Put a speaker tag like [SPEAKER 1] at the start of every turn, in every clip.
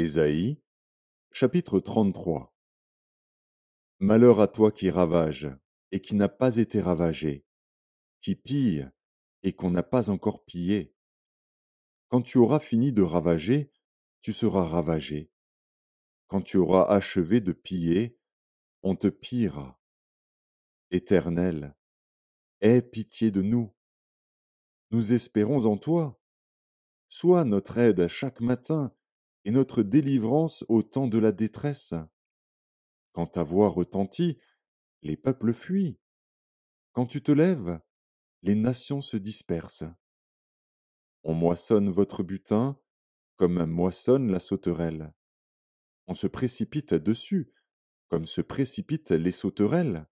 [SPEAKER 1] Ésaïe, chapitre 33. Malheur à toi qui ravage, et qui n'a pas été ravagé, qui pille, et qu'on n'a pas encore pillé. Quand tu auras fini de ravager, tu seras ravagé. Quand tu auras achevé de piller, on te pillera. Éternel, aie pitié de nous. Nous espérons en toi. Sois notre aide chaque matin et notre délivrance au temps de la détresse. Quand ta voix retentit, les peuples fuient. Quand tu te lèves, les nations se dispersent. On moissonne votre butin comme moissonne la sauterelle. On se précipite dessus comme se précipitent les sauterelles.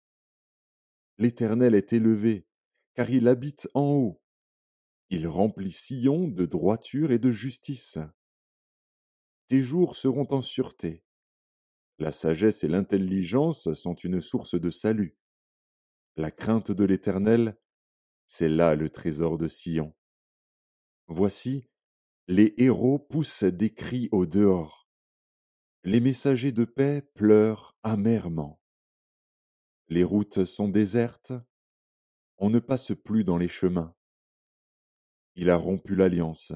[SPEAKER 1] L'Éternel est élevé, car il habite en haut. Il remplit Sion de droiture et de justice. Tes jours seront en sûreté. La sagesse et l'intelligence sont une source de salut. La crainte de l'Éternel, c'est là le trésor de Sion. Voici, les héros poussent des cris au dehors. Les messagers de paix pleurent amèrement. Les routes sont désertes, on ne passe plus dans les chemins. Il a rompu l'alliance,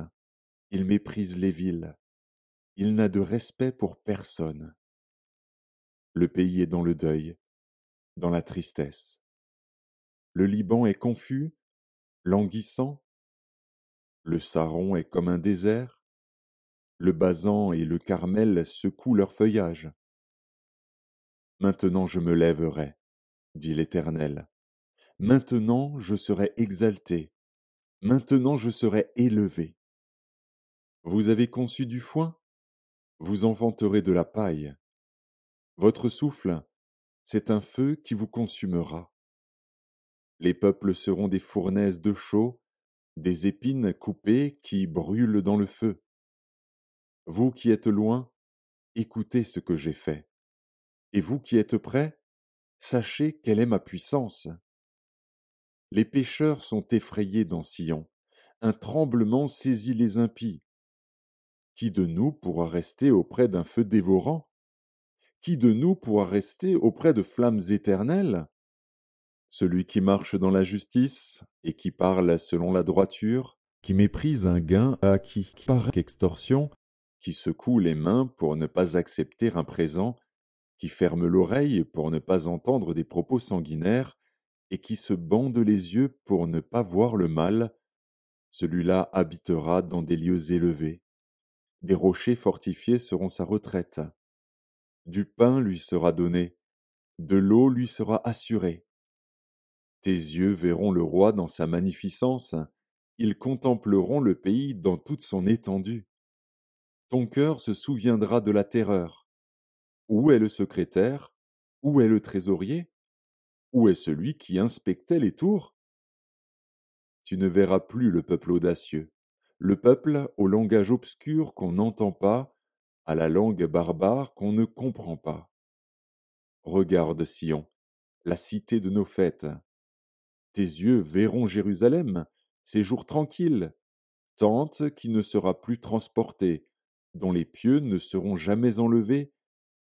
[SPEAKER 1] il méprise les villes, il n'a de respect pour personne. Le pays est dans le deuil, dans la tristesse. Le Liban est confus, languissant. Le Saron est comme un désert. Le Basan et le Carmel secouent leur feuillage. Maintenant je me lèverai, dit l'Éternel. Maintenant je serai exalté. Maintenant je serai élevé. Vous avez conçu du foin, vous enfanterez de la paille. Votre souffle, c'est un feu qui vous consumera. Les peuples seront des fournaises de chaux, des épines coupées qui brûlent dans le feu. Vous qui êtes loin, écoutez ce que j'ai fait. Et vous qui êtes près, sachez quelle est ma puissance. Les pécheurs sont effrayés dans Sion. Un tremblement saisit les impies. Qui de nous pourra rester auprès d'un feu dévorant? Qui de nous pourra rester auprès de flammes éternelles? Celui qui marche dans la justice et qui parle selon la droiture, qui méprise un gain acquis par extorsion, qui secoue les mains pour ne pas accepter un présent, qui ferme l'oreille pour ne pas entendre des propos sanguinaires, et qui se bande les yeux pour ne pas voir le mal, celui-là habitera dans des lieux élevés. Des rochers fortifiés seront sa retraite. Du pain lui sera donné, de l'eau lui sera assurée. Tes yeux verront le roi dans sa magnificence, ils contempleront le pays dans toute son étendue. Ton cœur se souviendra de la terreur. Où est le secrétaire? Où est le trésorier? Où est celui qui inspectait les tours? Tu ne verras plus le peuple audacieux, le peuple au langage obscur qu'on n'entend pas, à la langue barbare qu'on ne comprend pas. Regarde Sion, la cité de nos fêtes. Tes yeux verront Jérusalem, séjour tranquille, tente qui ne sera plus transportée, dont les pieux ne seront jamais enlevés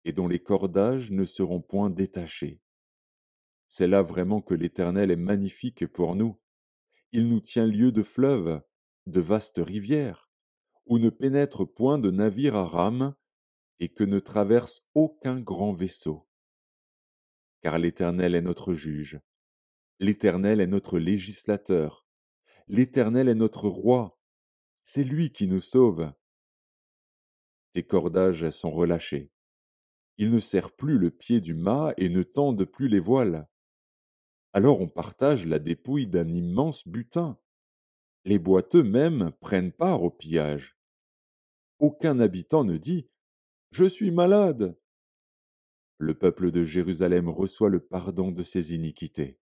[SPEAKER 1] et dont les cordages ne seront point détachés. C'est là vraiment que l'Éternel est magnifique pour nous. Il nous tient lieu de fleuves, de vastes rivières, où ne pénètre point de navire à rame et que ne traverse aucun grand vaisseau. Car l'Éternel est notre juge, l'Éternel est notre législateur, l'Éternel est notre roi, c'est lui qui nous sauve. Tes cordages sont relâchés. Il ne serre plus le pied du mât et ne tendent plus les voiles. Alors on partage la dépouille d'un immense butin. Les boiteux même prennent part au pillage. Aucun habitant ne dit Je suis malade. Le peuple de Jérusalem reçoit le pardon de ses iniquités.